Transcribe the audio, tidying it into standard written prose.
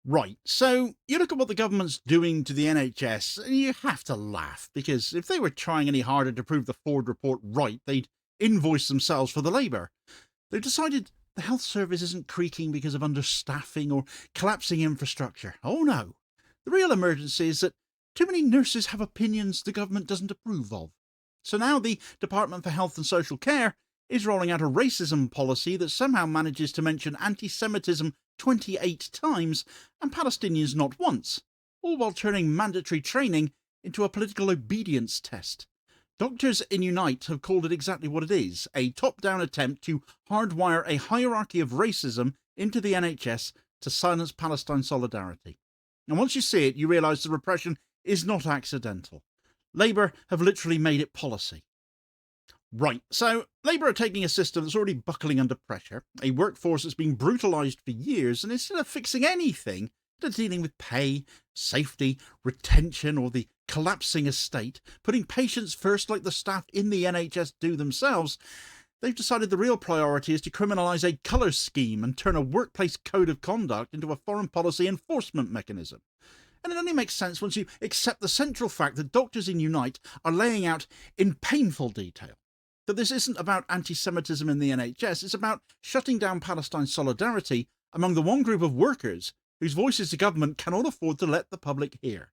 Right, so you look at what the government's doing to the NHS, and you have to laugh, because if they were trying any harder to prove the Ford report right, they'd invoice themselves for the labour. They've decided the health service isn't creaking because of understaffing or collapsing infrastructure. Oh no. The real emergency is that too many nurses have opinions the government doesn't approve of. So now the Department for Health and Social Care is rolling out a racism policy that somehow manages to mention anti Semitism 28 times and Palestinians not once, all while turning mandatory training into a political obedience test. Doctors in Unite have called it exactly what it is, a top-down attempt to hardwire a hierarchy of racism into the NHS to silence Palestine solidarity. And once you see it, you realise the repression is not accidental. Labour have literally made it policy. Right, so Labour are taking a system that's already buckling under pressure, a workforce that's been brutalised for years, and instead of fixing anything, they're dealing with pay, safety, retention, or the collapsing estate, putting patients first like the staff in the NHS do themselves. They've decided the real priority is to criminalise a colour scheme and turn a workplace code of conduct into a foreign policy enforcement mechanism. And it only makes sense once you accept the central fact that doctors in Unite are laying out in painful detail that this isn't about anti-Semitism in the NHS, it's about shutting down Palestine solidarity among the one group of workers whose voices the government cannot afford to let the public hear.